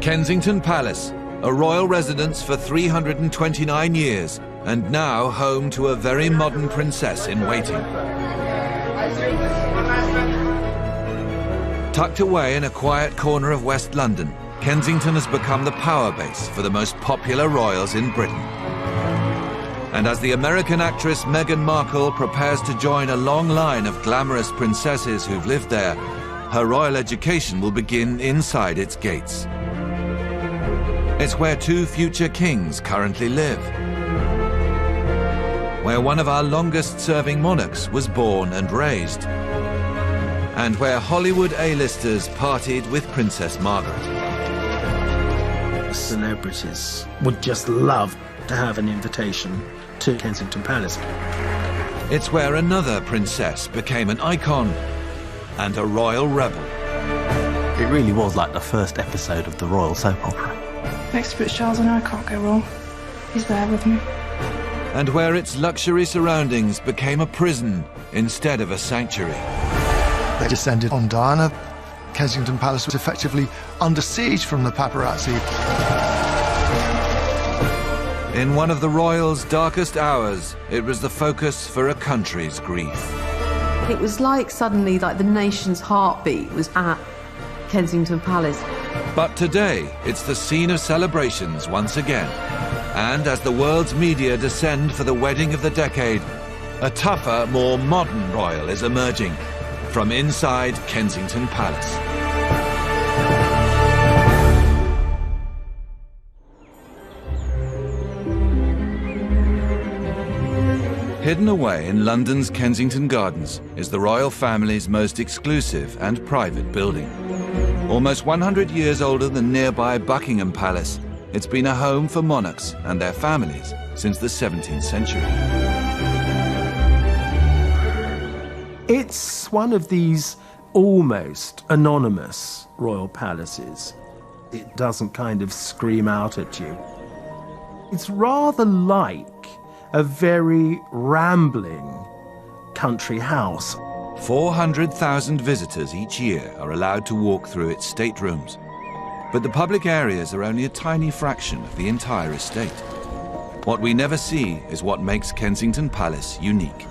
Kensington Palace, a royal residence for 329 years, and now home to a very modern princess in waiting. Tucked away in a quiet corner of West London, Kensington has become the power base for the most popular royals in Britain. And as the American actress Meghan Markle prepares to join a long line of glamorous princesses who've lived there, her royal education will begin inside its gates. It's where 2 future kings currently live, where one of our longest-serving monarchs was born and raised, and where Hollywood A-listers partied with Princess Margaret. Celebrities would just love to have an invitation to Kensington Palace. It's where another princess became an icon and a royal rebel. It really was like the first episode of the royal soap opera. Next to Prince Charles and I can't go wrong. He's there with me. And where its luxury surroundings became a prison instead of a sanctuary. They descended on Diana. Kensington Palace was effectively under siege from the paparazzi. In one of the royals' darkest hours, it was the focus for a country's grief. It was like suddenly the nation's heartbeat was at Kensington Palace. But today, it's the scene of celebrations once again. And as the world's media descend for the wedding of the decade, a tougher, more modern royal is emerging from inside Kensington Palace. Hidden away in London's Kensington Gardens is the royal family's most exclusive and private building. Almost 100 years older than nearby Buckingham Palace, it's been a home for monarchs and their families since the 17th century. It's one of these almost anonymous royal palaces. It doesn't kind of scream out at you. It's rather like a very rambling country house. 400,000 visitors each year are allowed to walk through its staterooms. But the public areas are only a tiny fraction of the entire estate. What we never see is what makes Kensington Palace unique.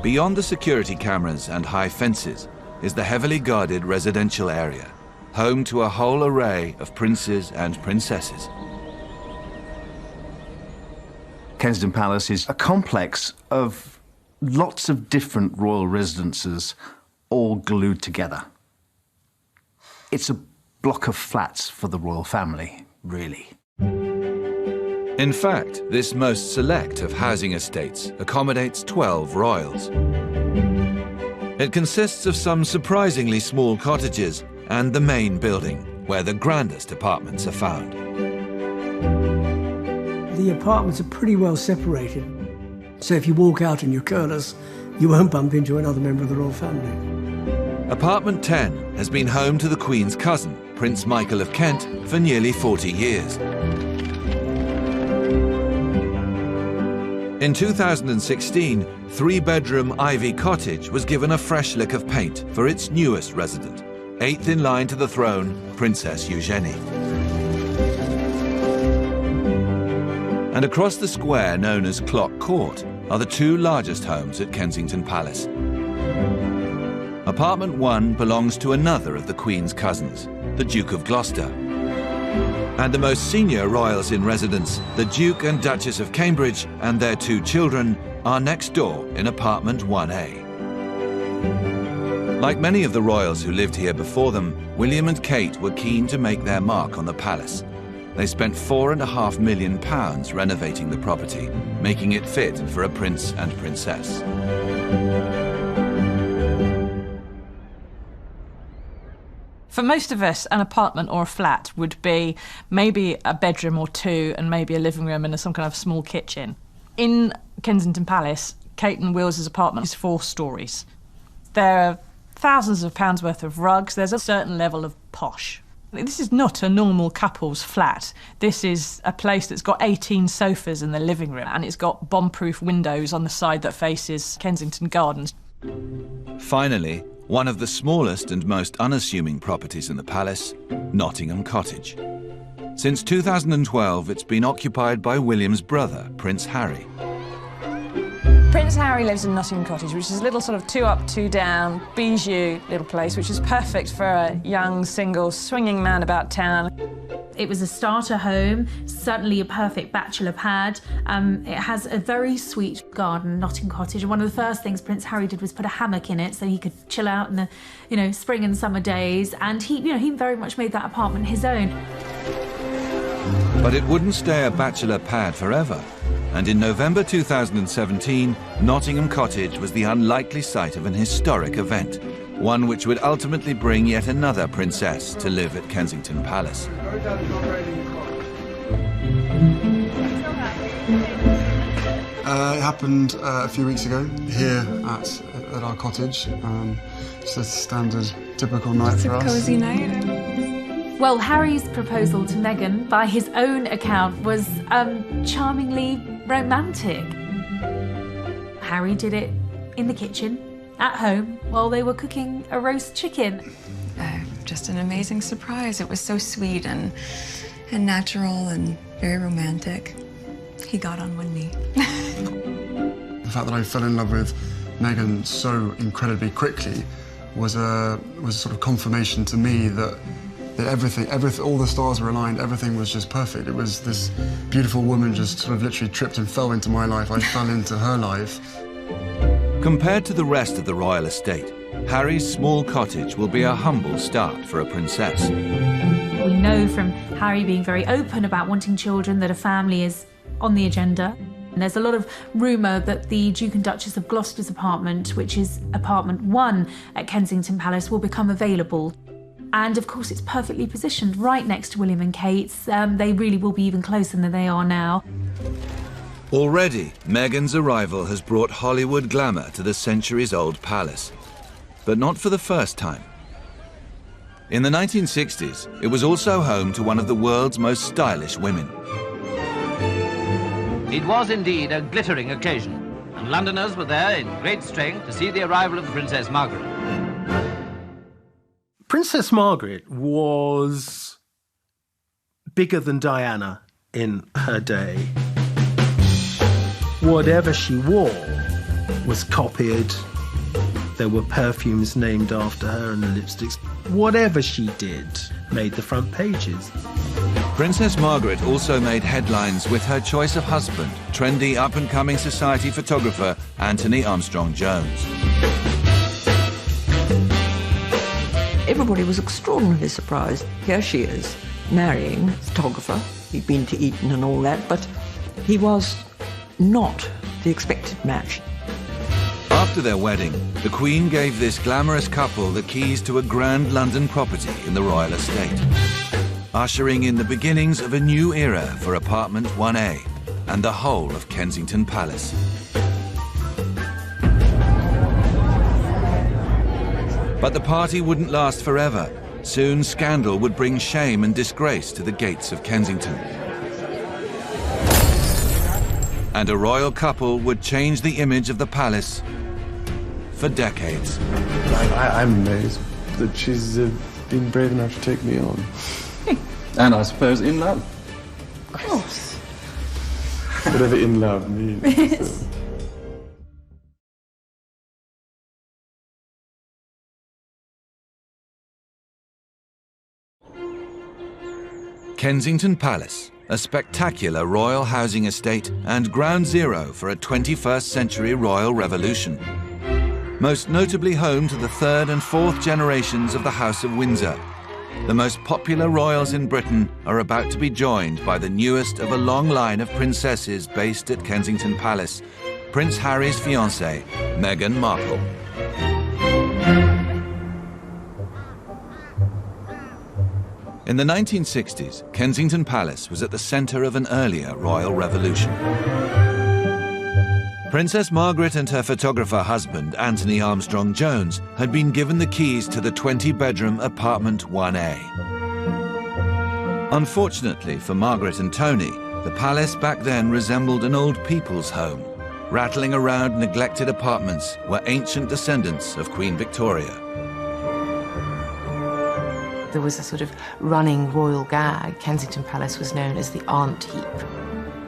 Beyond the security cameras and high fences is the heavily guarded residential area, home to a whole array of princes and princesses. Kensington Palace is a complex of lots of different royal residences all glued together. It's a block of flats for the royal family, really. In fact, this most select of housing estates accommodates 12 royals. It consists of some surprisingly small cottages and the main building, where the grandest apartments are found. The apartments are pretty well separated, so if you walk out and you're careless, you won't bump into another member of the royal family. Apartment 10 has been home to the Queen's cousin, Prince Michael of Kent, for nearly 40 years. In 2016, 3-bedroom Ivy Cottage was given a fresh lick of paint for its newest resident, 8th in line to the throne, Princess Eugenie. And across the square known as Clock Court are the 2 largest homes at Kensington Palace. Apartment 1 belongs to another of the Queen's cousins, the Duke of Gloucester. And the most senior royals in residence, the Duke and Duchess of Cambridge and their 2 children, are next door in apartment 1A. Like many of the royals who lived here before them, William and Kate were keen to make their mark on the palace. They spent £4.5 million renovating the property, making it fit for a prince and princess. For most of us, an apartment or a flat would be maybe a bedroom or 2 and maybe a living room and some kind of small kitchen. In Kensington Palace, Kate and Will's apartment is 4 stories. There are thousands of pounds worth of rugs. There's a certain level of posh. This is not a normal couple's flat. This is a place that's got 18 sofas in the living room, and it's got bomb-proof windows on the side that faces Kensington Gardens. Finally, One of the smallest and most unassuming properties in the palace, Nottingham Cottage. Since 2012, it's been occupied by William's brother, Prince Harry. Prince Harry lives in Nottingham Cottage, which is a little sort of 2 up, 2 down, bijou little place, which is perfect for a young, single, swinging man about town. It was a starter home, certainly a perfect bachelor pad. It has a very sweet garden, Nottingham Cottage, and one of the first things Prince Harry did was put a hammock in it so he could chill out in the, spring and summer days. And he very much made that apartment his own. But it wouldn't stay a bachelor pad forever. And in November 2017, Nottingham Cottage was the unlikely site of an historic event, one which would ultimately bring yet another princess to live at Kensington Palace. It happened a few weeks ago here at our cottage. Just a standard, typical night for us. It's a cosy night. Well, Harry's proposal to Meghan, by his own account, was charmingly romantic. Harry did it in the kitchen, at home, while they were cooking a roast chicken. Just an amazing surprise. It was so sweet and natural and very romantic. He got on one knee. The fact that I fell in love with Meghan so incredibly quickly was a sort of confirmation to me that everything, all the stars were aligned, everything was just perfect. It was this beautiful woman just sort of literally tripped and fell into my life. I fell into her life. Compared to the rest of the royal estate, Harry's small cottage will be a humble start for a princess. We know from Harry being very open about wanting children that a family is on the agenda. And there's a lot of rumour that the Duke and Duchess of Gloucester's apartment, which is apartment 1 at Kensington Palace, will become available. And of course, it's perfectly positioned right next to William and Kate's. They really will be even closer than they are now. Already, Meghan's arrival has brought Hollywood glamour to the centuries-old palace. But not for the first time. In the 1960s, it was also home to one of the world's most stylish women. It was indeed a glittering occasion, and Londoners were there in great strength to see the arrival of the Princess Margaret. Princess Margaret was bigger than Diana in her day. Whatever she wore was copied. There were perfumes named after her and the lipsticks. Whatever she did made the front pages. Princess Margaret also made headlines with her choice of husband, trendy up-and-coming society photographer Anthony Armstrong-Jones. Everybody was extraordinarily surprised. Here she is, marrying a photographer. He'd been to Eton and all that, but he was not the expected match. After their wedding, the Queen gave this glamorous couple the keys to a grand London property in the royal estate, ushering in the beginnings of a new era for apartment 1A and the whole of Kensington Palace. But the party wouldn't last forever. Soon, scandal would bring shame and disgrace to the gates of Kensington. And a royal couple would change the image of the palace for decades. I'm amazed that she's been brave enough to take me on. And I suppose in love. Of course. Whatever in love means. Kensington Palace, a spectacular royal housing estate and ground zero for a 21st century royal revolution. Most notably home to the third and fourth generations of the House of Windsor. The most popular royals in Britain are about to be joined by the newest of a long line of princesses based at Kensington Palace, Prince Harry's fiancée, Meghan Markle. In the 1960s, Kensington Palace was at the centre of an earlier royal revolution. Princess Margaret and her photographer husband, Anthony Armstrong-Jones, had been given the keys to the 20-bedroom apartment 1A. Unfortunately for Margaret and Tony, the palace back then resembled an old people's home, Rattling around neglected apartments were ancient descendants of Queen Victoria. There was a sort of running royal gag. Kensington Palace was known as the aunt heap.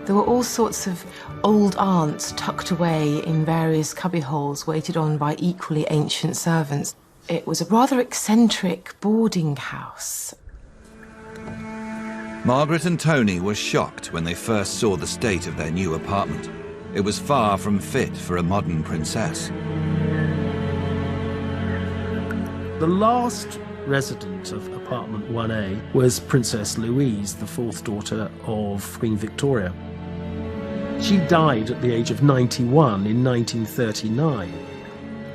There were all sorts of old aunts tucked away in various cubbyholes, waited on by equally ancient servants. It was a rather eccentric boarding house. Margaret and Tony were shocked when they first saw the state of their new apartment. It was far from fit for a modern princess. The last resident of apartment 1A was Princess Louise, the fourth daughter of Queen Victoria. She died at the age of 91 in 1939.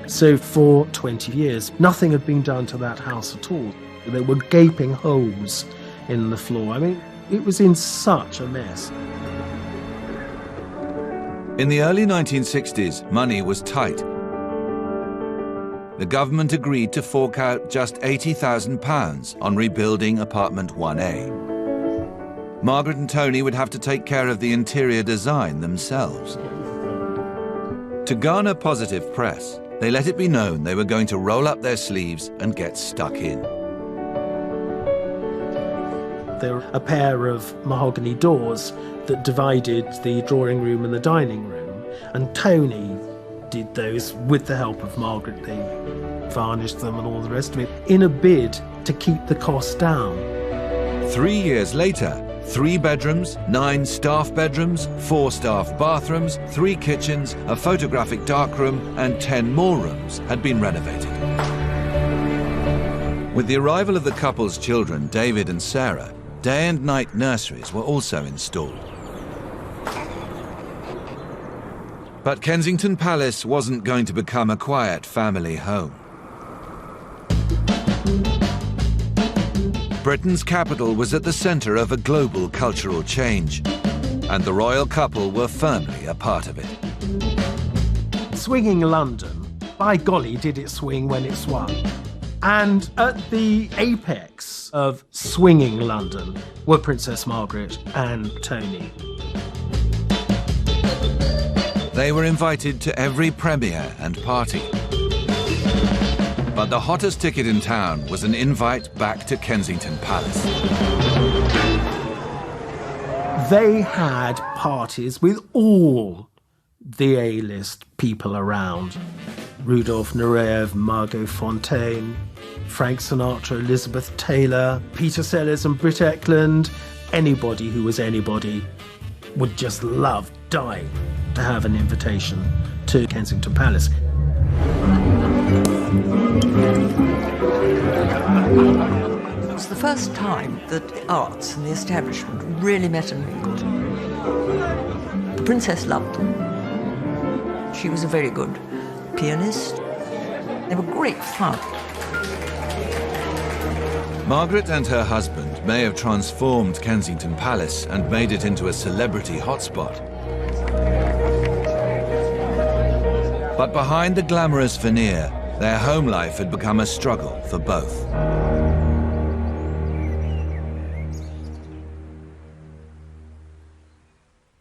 So for 20 years, nothing had been done to that house at all. There were gaping holes in the floor. I mean, it was in such a mess. In the early 1960s, money was tight. The government agreed to fork out just £80,000 on rebuilding apartment 1A. Margaret and Tony would have to take care of the interior design themselves. To garner positive press, they let it be known they were going to roll up their sleeves and get stuck in. There were a pair of mahogany doors that divided the drawing room and the dining room, and Tony did those with the help of Margaret. They varnished them and all the rest of it in a bid to keep the cost down. 3 years later, 3 bedrooms, 9 staff bedrooms, 4 staff bathrooms, 3 kitchens, a photographic darkroom, and 10 more rooms had been renovated. With the arrival of the couple's children, David and Sarah, day and night nurseries were also installed. But Kensington Palace wasn't going to become a quiet family home. Britain's capital was at the centre of a global cultural change, and the royal couple were firmly a part of it. Swinging London, by golly, did it swing when it swung. And at the apex of swinging London were Princess Margaret and Tony. They were invited to every premiere and party. But the hottest ticket in town was an invite back to Kensington Palace. They had parties with all the A-list people around. Rudolph Nureyev, Margot Fontaine, Frank Sinatra, Elizabeth Taylor, Peter Sellers and Britt Ekland. Anybody who was anybody would just love dying to have an invitation to Kensington Palace. It was the first time that the arts and the establishment really met and mingled. The princess loved them. She was a very good pianist. They were great fun. Margaret and her husband may have transformed Kensington Palace and made it into a celebrity hotspot. But behind the glamorous veneer, their home life had become a struggle for both.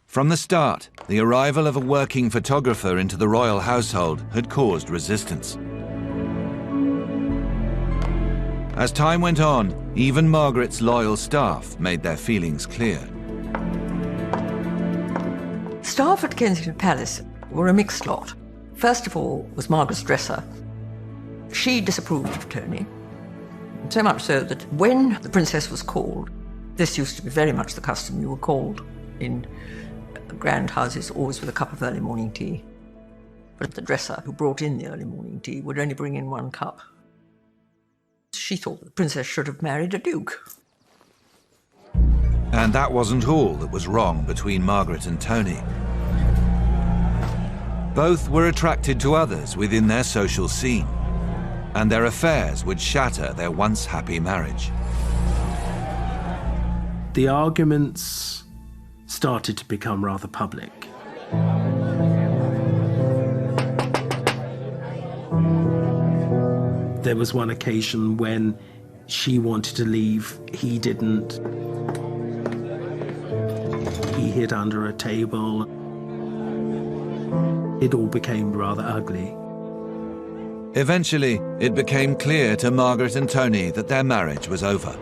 From the start, the arrival of a working photographer into the royal household had caused resistance. As time went on, even Margaret's loyal staff made their feelings clear. Staff at Kensington Palace were a mixed lot. First of all was Margaret's dresser. She disapproved of Tony, so much so that when the princess was called, this used to be very much the custom, you were called in grand houses always with a cup of early morning tea. But the dresser who brought in the early morning tea would only bring in 1 cup. She thought the princess should have married a duke. And that wasn't all that was wrong between Margaret and Tony. Both were attracted to others within their social scene, and their affairs would shatter their once happy marriage. The arguments started to become rather public. There was one occasion when she wanted to leave, he didn't. He hid under a table. it all became rather ugly. Eventually, it became clear to Margaret and Tony that their marriage was over.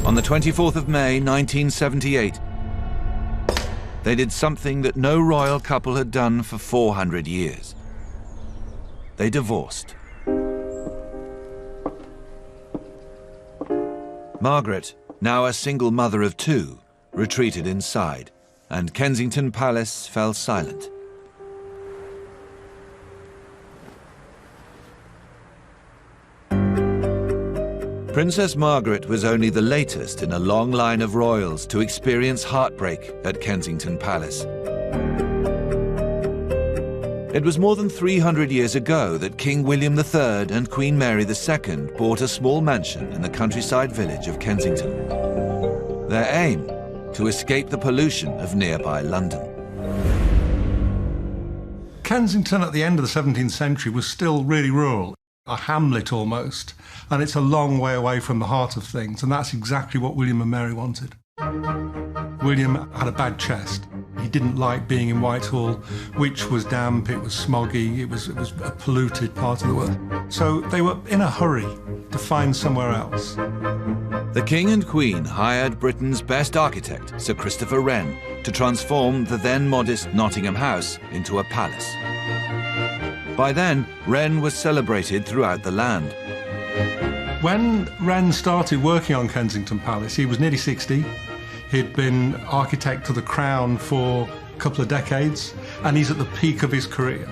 On the 24th of May, 1978, they did something that no royal couple had done for 400 years. They divorced. Margaret, now a single mother of two, retreated inside, and Kensington Palace fell silent. Princess Margaret was only the latest in a long line of royals to experience heartbreak at Kensington Palace. It was more than 300 years ago that King William III and Queen Mary II bought a small mansion in the countryside village of Kensington. Their aim? To escape the pollution of nearby London. Kensington at the end of the 17th century was still really rural. A hamlet almost, and it's a long way away from the heart of things, and that's exactly what William and Mary wanted. William had a bad chest. He didn't like being in Whitehall, which was damp, it was smoggy, it was a polluted part of the world. So they were in a hurry to find somewhere else. The King and Queen hired Britain's best architect, Sir Christopher Wren, to transform the then modest Nottingham House into a palace. By then, Wren was celebrated throughout the land. When Wren started working on Kensington Palace, he was nearly 60. He'd been architect to the Crown for a couple of decades, and he's at the peak of his career.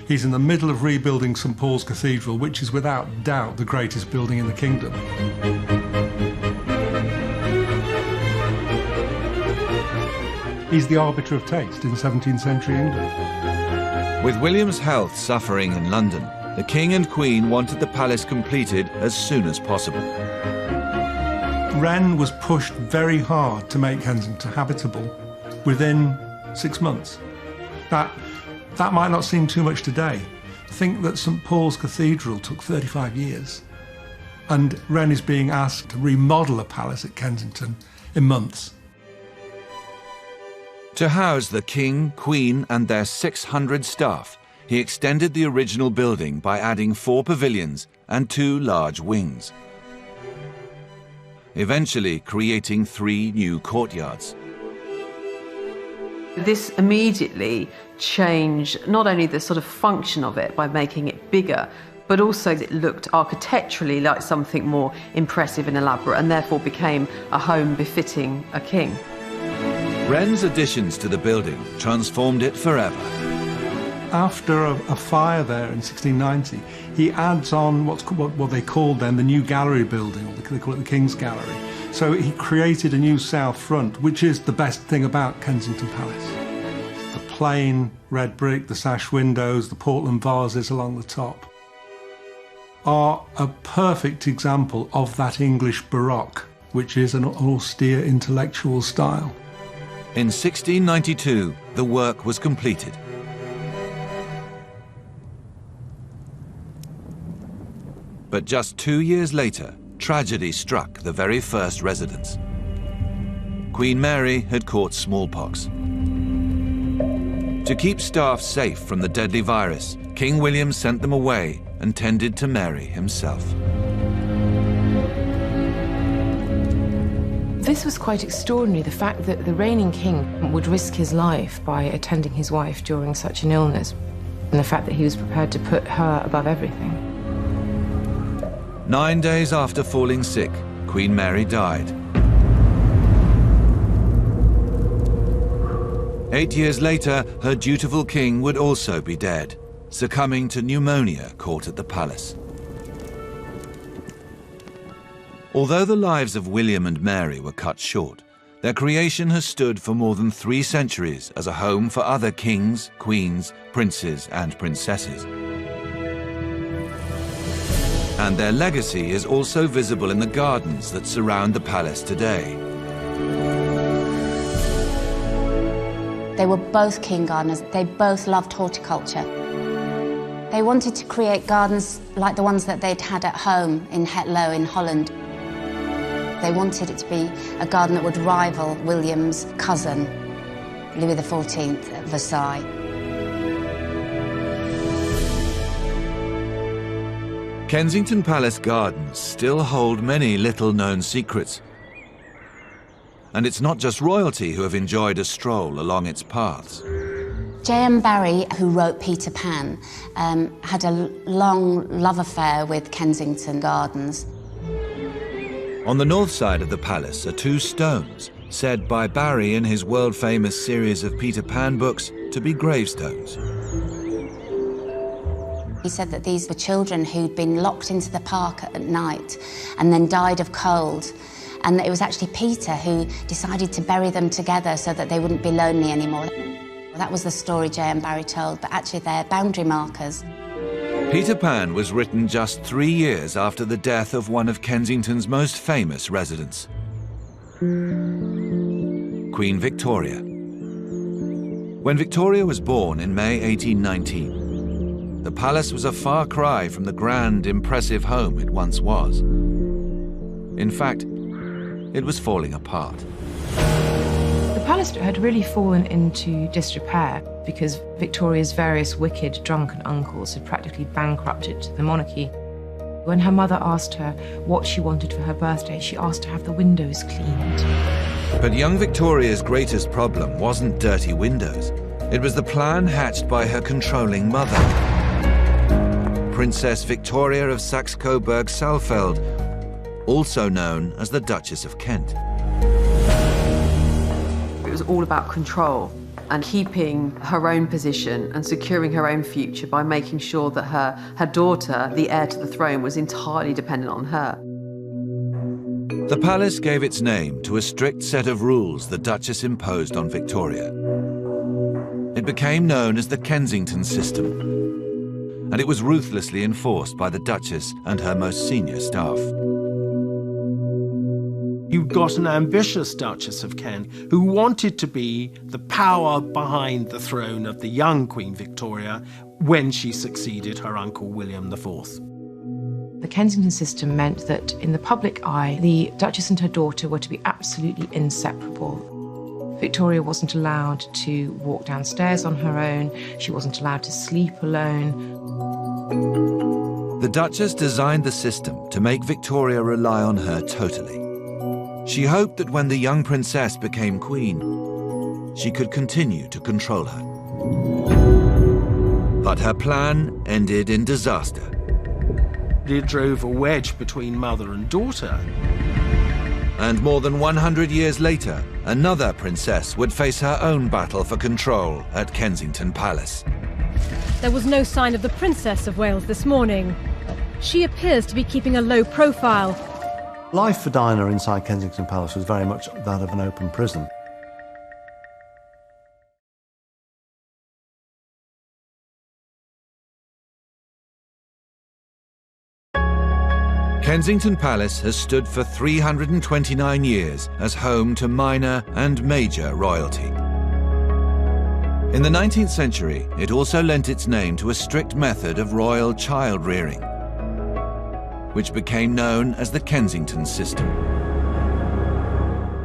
He's in the middle of rebuilding St Paul's Cathedral, which is without doubt the greatest building in the kingdom. He's the arbiter of taste in 17th century England. With William's health suffering in London, the King and Queen wanted the palace completed as soon as possible. Wren was pushed very hard to make Kensington habitable within 6 months. That might not seem too much today. Think that St Paul's Cathedral took 35 years, and Wren is being asked to remodel a palace at Kensington in months. To house the King, Queen and their 600 staff, he extended the original building by adding 4 pavilions and 2 large wings, eventually creating 3 new courtyards. This immediately changed not only the sort of function of it by making it bigger, but also it looked architecturally like something more impressive and elaborate, and therefore became a home befitting a king. Wren's additions to the building transformed it forever. After a fire there in 1690, he adds on what they called then the new gallery building, or they call it the King's Gallery. So he created a new south front, which is the best thing about Kensington Palace. The plain red brick, the sash windows, the Portland vases along the top are a perfect example of that English Baroque, which is an austere intellectual style. In 1692, the work was completed. But just 2 years later, tragedy struck the very first residence. Queen Mary had caught smallpox. To keep staff safe from the deadly virus, King William sent them away and tended to Mary himself. This was quite extraordinary, the fact that the reigning king would risk his life by attending his wife during such an illness, and the fact that he was prepared to put her above everything. 9 days after falling sick, Queen Mary died. 8 years later, her dutiful king would also be dead, succumbing to pneumonia caught at the palace. Although the lives of William and Mary were cut short, their creation has stood for more than 3 centuries as a home for other kings, queens, princes and princesses. And their legacy is also visible in the gardens that surround the palace today. They were both king gardeners. They both loved horticulture. They wanted to create gardens like the ones that they'd had at home in Hetlow in Holland. They wanted it to be a garden that would rival William's cousin. Louis XIV at Versailles. Kensington Palace gardens still hold many little-known secrets. And it's not just royalty who have enjoyed a stroll along its paths. J.M. Barrie, who wrote Peter Pan, had a long love affair with Kensington Gardens. On the north side of the palace are two stones, said by Barrie in his world-famous series of Peter Pan books to be gravestones. He said that these were children who'd been locked into the park at night and then died of cold, and that it was actually Peter who decided to bury them together so that they wouldn't be lonely anymore. That was the story J.M. Barrie told, but actually they're boundary markers. Peter Pan was written just 3 years after the death of one of Kensington's most famous residents, Queen Victoria. When Victoria was born in May 1819, the palace was a far cry from the grand, impressive home it once was. In fact, it was falling apart. The palace had really fallen into disrepair because Victoria's various wicked, drunken uncles had practically bankrupted the monarchy. When her mother asked her what she wanted for her birthday, she asked to have the windows cleaned. But young Victoria's greatest problem wasn't dirty windows. It was the plan hatched by her controlling mother, Princess Victoria of Saxe-Coburg-Saalfeld, also known as the Duchess of Kent. It was all about control and keeping her own position and securing her own future by making sure that her daughter, the heir to the throne, was entirely dependent on her. The palace gave its name to a strict set of rules the Duchess imposed on Victoria. It became known as the Kensington system, and it was ruthlessly enforced by the Duchess and her most senior staff. You've got an ambitious Duchess of Kent who wanted to be the power behind the throne of the young Queen Victoria when she succeeded her uncle William IV. The Kensington system meant that in the public eye, the Duchess and her daughter were to be absolutely inseparable. Victoria wasn't allowed to walk downstairs on her own. She wasn't allowed to sleep alone. The Duchess designed the system to make Victoria rely on her totally. She hoped that when the young princess became queen, she could continue to control her. But her plan ended in disaster. It drove a wedge between mother and daughter. And more than 100 years later, another princess would face her own battle for control at Kensington Palace. There was no sign of the Princess of Wales this morning. She appears to be keeping a low profile. Life for Diana inside Kensington Palace was very much that of an open prison. Kensington Palace has stood for 329 years as home to minor and major royalty. In the 19th century, it also lent its name to a strict method of royal child rearing, which became known as the Kensington system.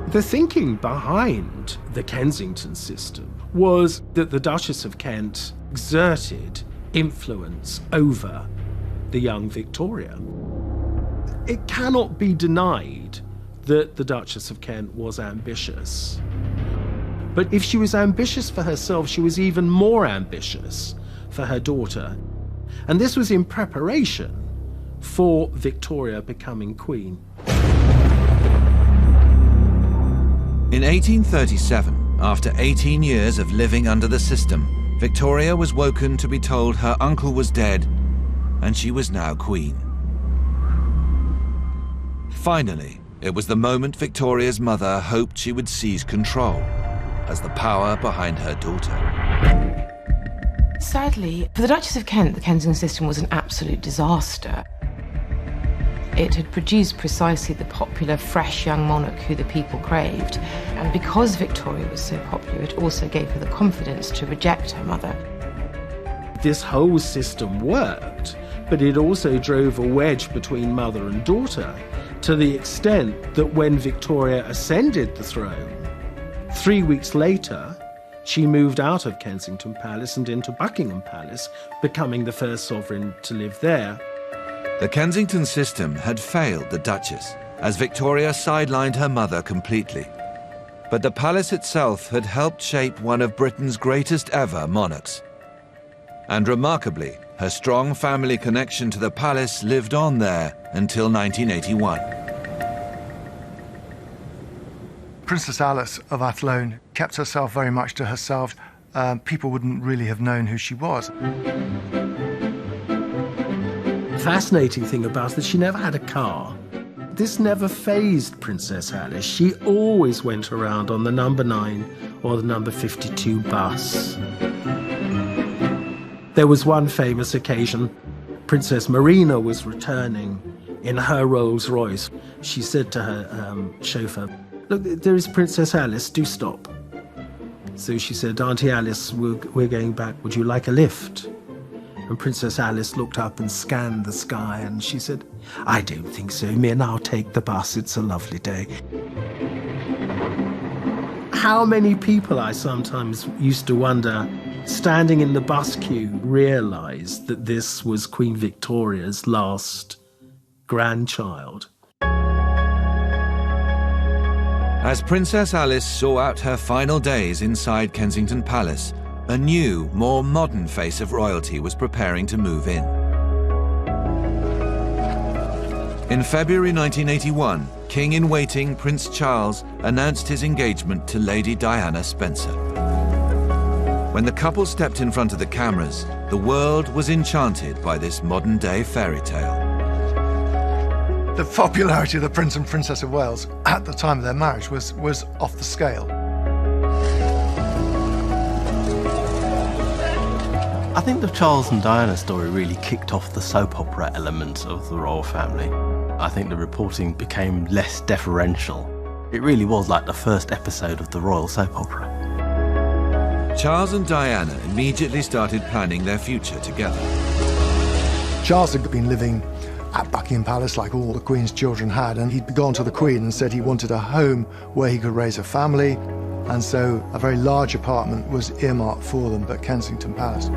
The thinking behind the Kensington system was that the Duchess of Kent exerted influence over the young Victoria. It cannot be denied that the Duchess of Kent was ambitious. But if she was ambitious for herself, she was even more ambitious for her daughter. And this was in preparation for Victoria becoming queen. In 1837, after 18 years of living under the system, Victoria was woken to be told her uncle was dead and she was now queen. Finally, it was the moment Victoria's mother hoped she would seize control as the power behind her daughter. Sadly, for the Duchess of Kent, the Kensington system was an absolute disaster. It had produced precisely the popular, fresh young monarch who the people craved. And because Victoria was so popular, it also gave her the confidence to reject her mother. This whole system worked, but it also drove a wedge between mother and daughter, to the extent that when Victoria ascended the throne, 3 weeks later, She moved out of Kensington Palace and into Buckingham Palace, becoming the first sovereign to live there. The Kensington system had failed the Duchess, as Victoria sidelined her mother completely. But the palace itself had helped shape one of Britain's greatest ever monarchs. And remarkably, her strong family connection to the palace lived on there until 1981. Princess Alice of Athlone kept herself very much to herself. People wouldn't really have known who she was. The fascinating thing about it is she never had a car. This never fazed Princess Alice. She always went around on the number 9 or the number 52 bus. There was one famous occasion. Princess Marina was returning in her Rolls Royce. She said to her chauffeur, "Look, there is Princess Alice, do stop." So she said, "Auntie Alice, we're going back. Would you like a lift?" And Princess Alice looked up and scanned the sky and she said, "I don't think so, Min, I'll take the bus. It's a lovely day." How many people, I sometimes used to wonder, standing in the bus queue, realised that this was Queen Victoria's last grandchild. As Princess Alice saw out her final days inside Kensington Palace, a new, more modern face of royalty was preparing to move in. In February 1981, King-in-Waiting Prince Charles announced his engagement to Lady Diana Spencer. When the couple stepped in front of the cameras, the world was enchanted by this modern-day fairy tale. The popularity of the Prince and Princess of Wales at the time of their marriage was off the scale. I think the Charles and Diana story really kicked off the soap opera element of the royal family. I think the reporting became less deferential. It really was like the first episode of the royal soap opera. Charles and Diana immediately started planning their future together. Charles had been living at Buckingham Palace like all the Queen's children had, and he'd gone to the Queen and said he wanted a home where he could raise a family, and so a very large apartment was earmarked for them at Kensington Palace.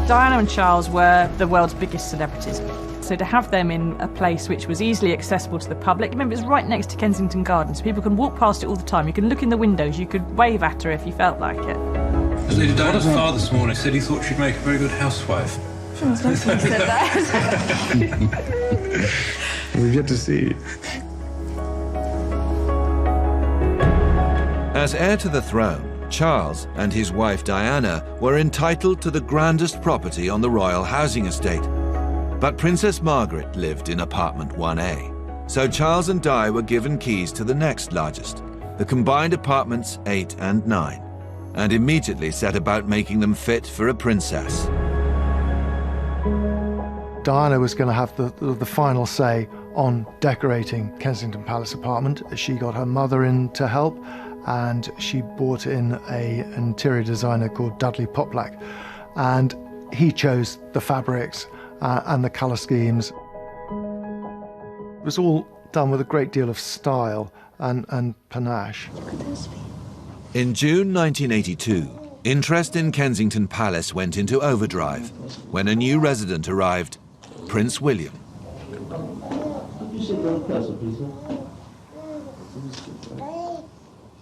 Diana and Charles were the world's biggest celebrities. So to have them in a place which was easily accessible to the public, remember it's right next to Kensington Gardens, so people can walk past it all the time. You can look in the windows, you could wave at her if you felt like it. Lady Diana's father this morning said he thought she'd make a very good housewife. Oh, it's nice when you said that. We've yet to see. As heir to the throne, Charles and his wife Diana were entitled to the grandest property on the royal housing estate. But Princess Margaret lived in apartment 1A. So Charles and Di were given keys to the next largest, the combined apartments 8 and 9, and immediately set about making them fit for a princess. Diana was going to have the final say on decorating Kensington Palace apartment. She got her mother in to help, and she brought in an interior designer called Dudley Poplack, and he chose the fabrics and the colour schemes. It was all done with a great deal of style and panache. In June 1982, interest in Kensington Palace went into overdrive when a new resident arrived, Prince William.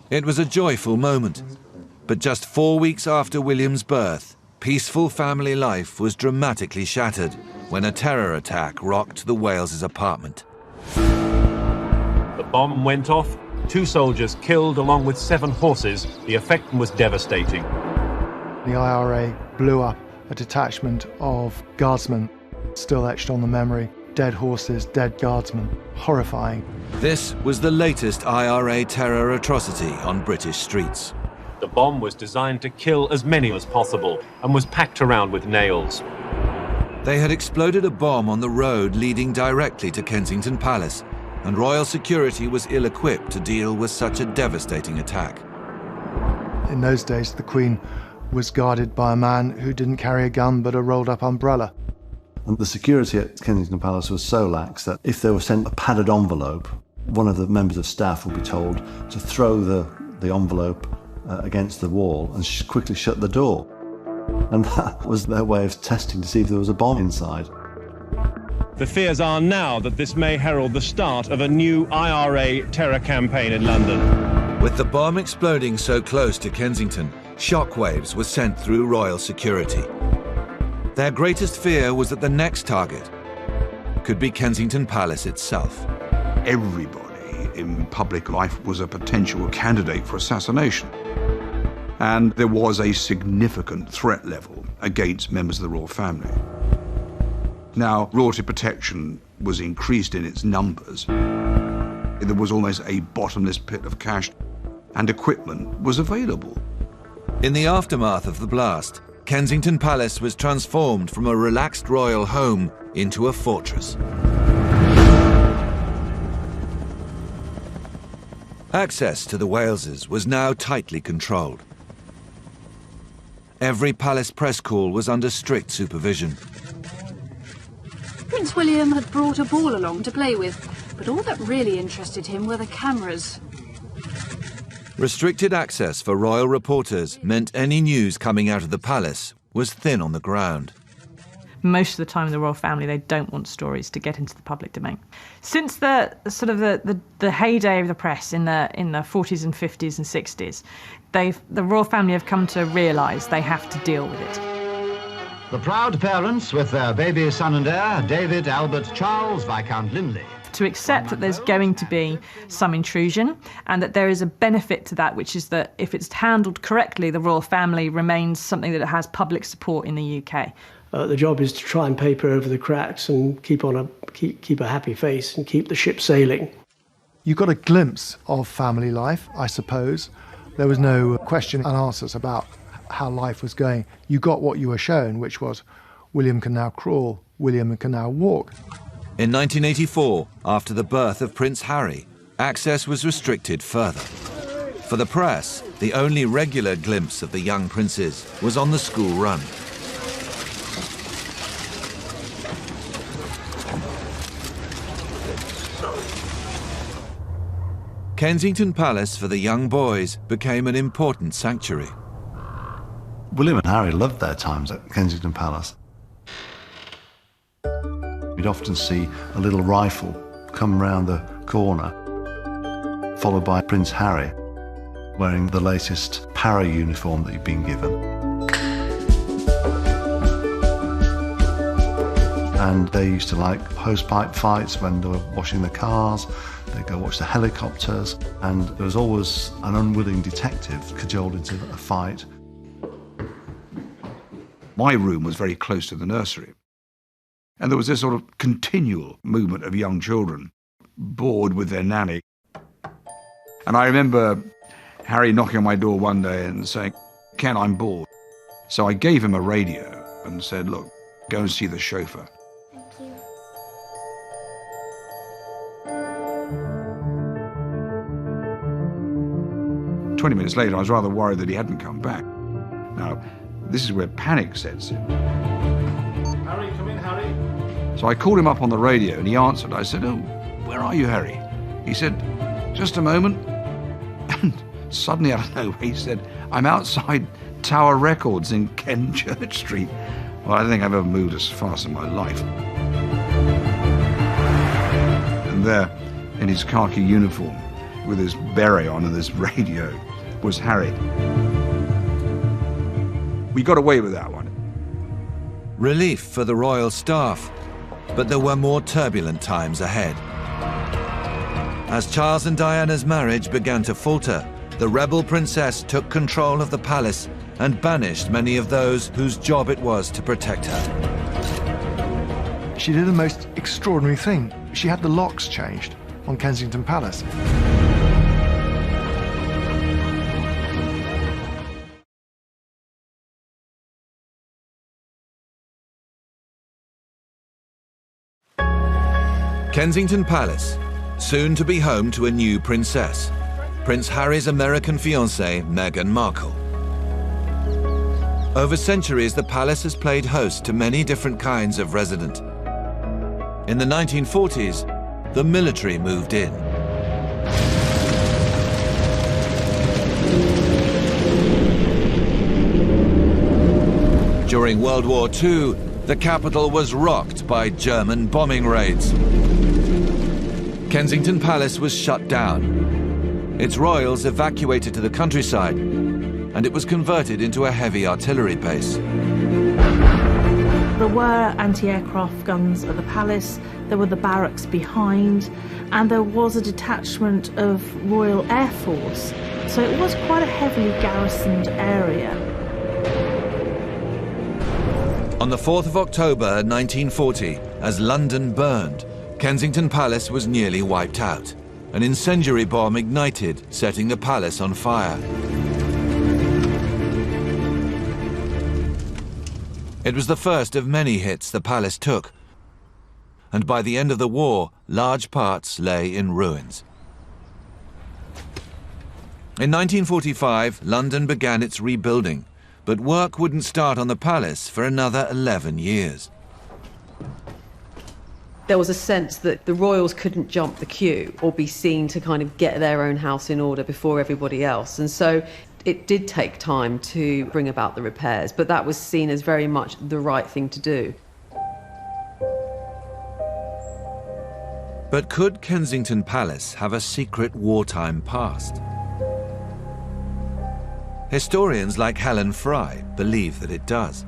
It was a joyful moment, but just 4 weeks after William's birth, peaceful family life was dramatically shattered when a terror attack rocked the Wales's apartment. The bomb went off, 2 soldiers killed along with 7 horses. The effect was devastating. The IRA blew up a detachment of guardsmen, still etched on the memory. Dead horses, dead guardsmen. Horrifying. This was the latest IRA terror atrocity on British streets. The bomb was designed to kill as many as possible and was packed around with nails. They had exploded a bomb on the road leading directly to Kensington Palace, and royal security was ill-equipped to deal with such a devastating attack. In those days, the Queen was guarded by a man who didn't carry a gun but a rolled-up umbrella. And the security at Kensington Palace was so lax that if they were sent a padded envelope, one of the members of staff would be told to throw the envelope against the wall and quickly shut the door. And that was their way of testing to see if there was a bomb inside. The fears are now that this may herald the start of a new IRA terror campaign in London. With the bomb exploding so close to Kensington, shockwaves were sent through royal security. Their greatest fear was that the next target could be Kensington Palace itself. Everybody in public life was a potential candidate for assassination. And there was a significant threat level against members of the royal family. Now, royalty protection was increased in its numbers. There was almost a bottomless pit of cash, and equipment was available. In the aftermath of the blast, Kensington Palace was transformed from a relaxed royal home into a fortress. Access to the Waleses was now tightly controlled. Every palace press call was under strict supervision. Prince William had brought a ball along to play with, but all that really interested him were the cameras. Restricted access for royal reporters meant any news coming out of the palace was thin on the ground. Most of the time in the royal family, they don't want stories to get into the public domain. Since the heyday of the press in the 40s and 50s and 60s, the royal family have come to realise they have to deal with it. The proud parents with their baby son and heir, David Albert Charles Viscount Linley. To accept that there's going to be some intrusion and that there is a benefit to that, which is that if it's handled correctly, the royal family remains something that has public support in the UK. The job is to try and paper over the cracks and keep a happy face and keep the ship sailing. You got a glimpse of family life, I suppose. There was no question and answers about how life was going. You got what you were shown, which was William can now crawl, William can now walk. In 1984, after the birth of Prince Harry, access was restricted further. For the press, the only regular glimpse of the young princes was on the school run. Kensington Palace for the young boys became an important sanctuary. William and Harry loved their times at Kensington Palace. You'd often see a little rifle come round the corner, followed by Prince Harry wearing the latest para uniform that he'd been given. And they used to like hosepipe fights when they were washing the cars. They'd go watch the helicopters, and there was always an unwilling detective cajoled into a fight. My room was very close to the nursery, and there was this sort of continual movement of young children, bored with their nanny. And I remember Harry knocking on my door one day and saying, "Ken, I'm bored." So I gave him a radio and said, "Look, go and see the chauffeur." 20 minutes later, I was rather worried that he hadn't come back. Now, this is where panic sets in. Harry, come in, Harry. So I called him up on the radio and he answered. I said, "Oh, where are you, Harry?" He said, "Just a moment." And suddenly, out of nowhere, he said, "I'm outside Tower Records in Ken Church Street." Well, I don't think I've ever moved as fast in my life. And there, in his khaki uniform, with his beret on and this radio, was Harry. We got away with that one. Relief for the royal staff, but there were more turbulent times ahead. As Charles and Diana's marriage began to falter, the rebel princess took control of the palace and banished many of those whose job it was to protect her. She did the most extraordinary thing. She had the locks changed on Kensington Palace. Kensington Palace, soon to be home to a new princess, Prince Harry's American fiancée, Meghan Markle. Over centuries, the palace has played host to many different kinds of resident. In the 1940s, the military moved in. During World War II, the capital was rocked by German bombing raids. Kensington Palace was shut down. Its royals evacuated to the countryside, and it was converted into a heavy artillery base. There were anti-aircraft guns at the palace, there were the barracks behind, and there was a detachment of Royal Air Force. So it was quite a heavily garrisoned area. On the 4th of October 1940, as London burned, Kensington Palace was nearly wiped out. An incendiary bomb ignited, setting the palace on fire. It was the first of many hits the palace took, and by the end of the war, large parts lay in ruins. In 1945, London began its rebuilding, but work wouldn't start on the palace for another 11 years. There was a sense that the royals couldn't jump the queue or be seen to kind of get their own house in order before everybody else. And so it did take time to bring about the repairs, but that was seen as very much the right thing to do. But could Kensington Palace have a secret wartime past? Historians like Helen Fry believe that it does,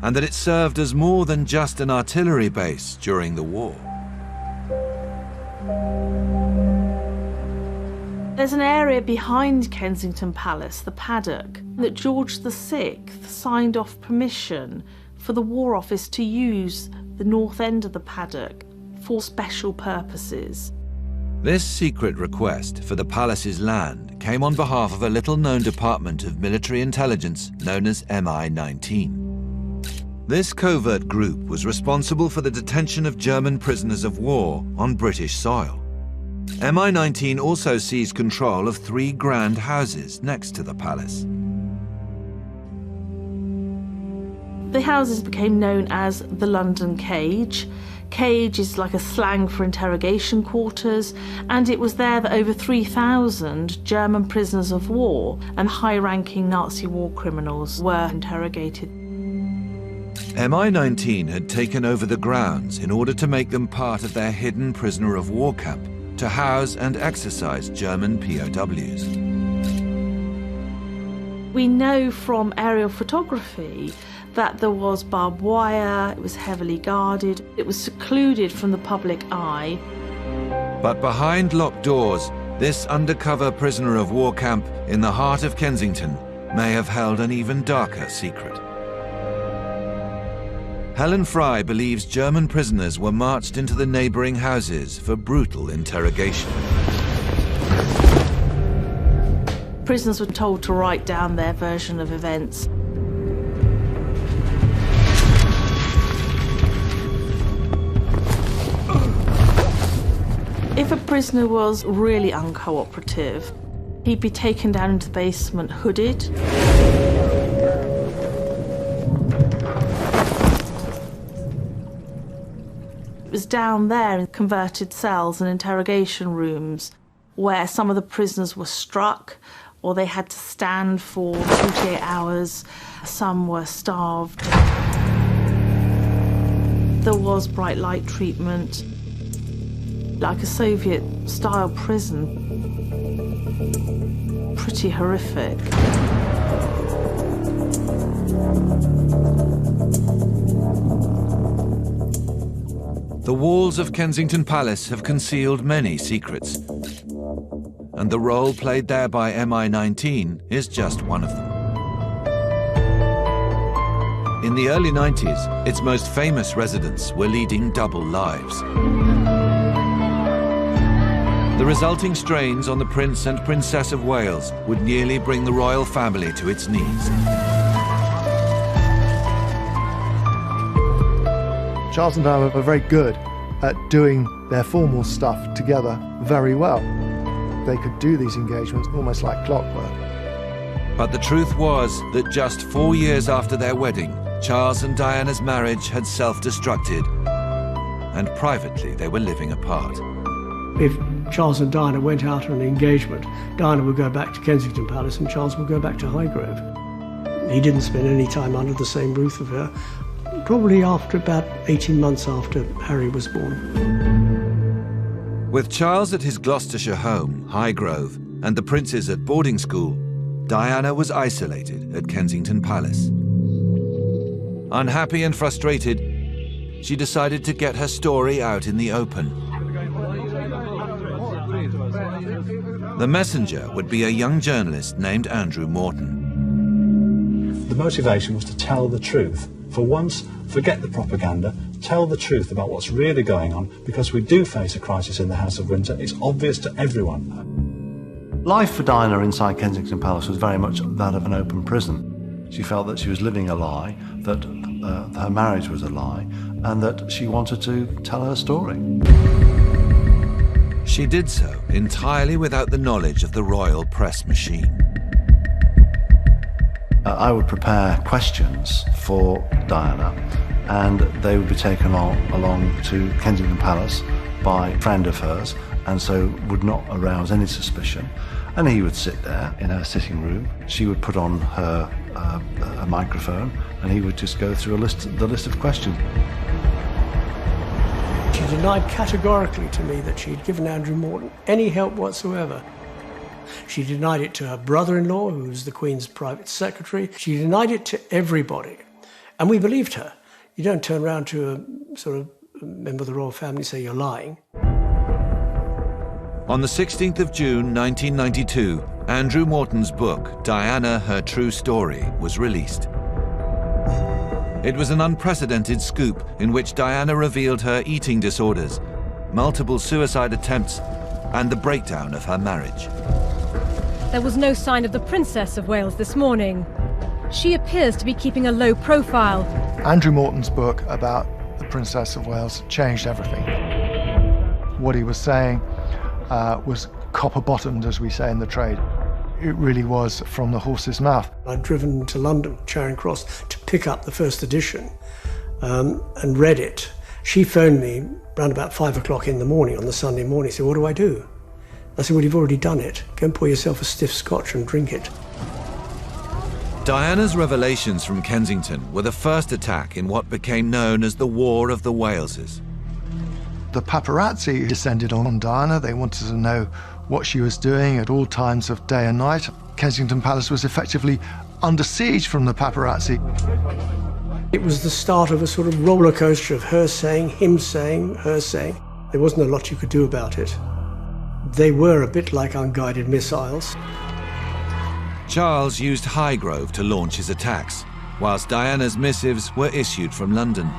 and that it served as more than just an artillery base during the war. There's an area behind Kensington Palace, the paddock, that George VI signed off permission for the War Office to use the north end of the paddock for special purposes. This secret request for the palace's land came on behalf of a little-known department of military intelligence known as MI-19. This covert group was responsible for the detention of German prisoners of war on British soil. MI-19 also seized control of 3 grand houses next to the palace. The houses became known as the London Cage. Cage is like a slang for interrogation quarters, and it was there that over 3,000 German prisoners of war and high-ranking Nazi war criminals were interrogated. MI-19 had taken over the grounds in order to make them part of their hidden prisoner of war camp to house and exercise German POWs. We know from aerial photography that there was barbed wire, it was heavily guarded, it was secluded from the public eye. But behind locked doors, this undercover prisoner of war camp in the heart of Kensington may have held an even darker secret. Helen Fry believes German prisoners were marched into the neighbouring houses for brutal interrogation. Prisoners were told to write down their version of events. If a prisoner was really uncooperative, he'd be taken down into the basement hooded. It was down there in converted cells and interrogation rooms where some of the prisoners were struck or they had to stand for 48 hours. Some were starved. There was bright light treatment, like a Soviet-style prison. Pretty horrific. The walls of Kensington Palace have concealed many secrets, and the role played there by MI-19 is just one of them. In the early 90s, its most famous residents were leading double lives. The resulting strains on the Prince and Princess of Wales would nearly bring the royal family to its knees. Charles and Diana were very good at doing their formal stuff together very well. They could do these engagements almost like clockwork. But the truth was that just 4 years after their wedding, Charles and Diana's marriage had self-destructed, and privately they were living apart. If Charles and Diana went out on an engagement, Diana would go back to Kensington Palace and Charles would go back to Highgrove. He didn't spend any time under the same roof of her, probably after about 18 months after Harry was born. With Charles at his Gloucestershire home, Highgrove, and the princes at boarding school, Diana was isolated at Kensington Palace. Unhappy and frustrated, she decided to get her story out in the open. The messenger would be a young journalist named Andrew Morton. The motivation was to tell the truth. For once, forget the propaganda, tell the truth about what's really going on, because we do face a crisis in the House of Windsor. It's obvious to everyone. Life for Diana inside Kensington Palace was very much that of an open prison. She felt that she was living a lie, that her marriage was a lie, and that she wanted to tell her story. She did so entirely without the knowledge of the royal press machine. I would prepare questions for Diana, and they would be taken along to Kensington Palace by a friend of hers, and so would not arouse any suspicion. And he would sit there in her sitting room. She would put on her a microphone, and he would just go through the list of questions. She denied categorically to me that she had given Andrew Morton any help whatsoever. She denied it to her brother-in-law, who was the Queen's private secretary. She denied it to everybody. And we believed her. You don't turn around to a sort of member of the royal family and say you're lying. On the 16th of June 1992, Andrew Morton's book, Diana, Her True Story, was released. It was an unprecedented scoop in which Diana revealed her eating disorders, multiple suicide attempts, and the breakdown of her marriage. There was no sign of the Princess of Wales this morning. She appears to be keeping a low profile. Andrew Morton's book about the Princess of Wales changed everything. What he was saying was copper-bottomed, as we say in the trade. It really was from the horse's mouth. I'd driven to London, Charing Cross, to pick up the first edition and read it. She phoned me around about 5 o'clock in the morning on the Sunday morning. She said, "What do I do?" I said, "Well, you've already done it. Go and pour yourself a stiff scotch and drink it." Diana's revelations from Kensington were the first attack in what became known as the War of the Waleses. The paparazzi descended on Diana. They wanted to know what she was doing at all times of day and night. Kensington Palace was effectively under siege from the paparazzi. It was the start of a sort of roller coaster of her saying, him saying, her saying. There wasn't a lot you could do about it. They were a bit like unguided missiles. Charles used Highgrove to launch his attacks, whilst Diana's missives were issued from London.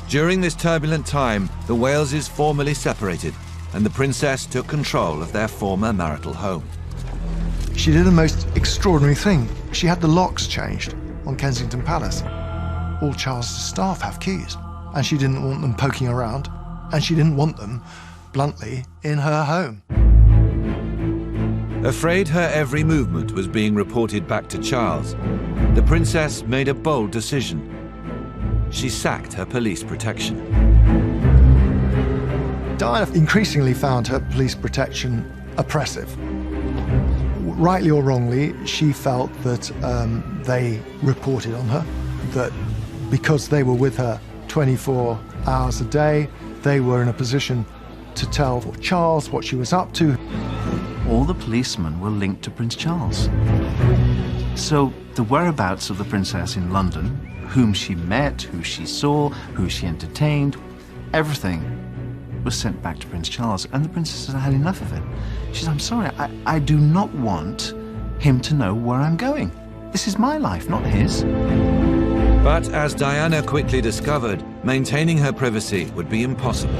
During this turbulent time, the Waleses formally separated, and the princess took control of their former marital home. She did the most extraordinary thing. She had the locks changed on Kensington Palace. All Charles's staff have keys, and she didn't want them poking around, and she didn't want them, bluntly, in her home. Afraid her every movement was being reported back to Charles, the princess made a bold decision. She sacked her police protection. Diana increasingly found her police protection oppressive. Rightly or wrongly, she felt that they reported on her, that because they were with her 24 hours a day, they were in a position to tell Charles what she was up to. All the policemen were linked to Prince Charles. So the whereabouts of the princess in London, whom she met, who she saw, who she entertained, everything was sent back to Prince Charles, and the princess had had enough of it. She said, "I'm sorry, I do not want him to know where I'm going. This is my life, not his." But as Diana quickly discovered, maintaining her privacy would be impossible.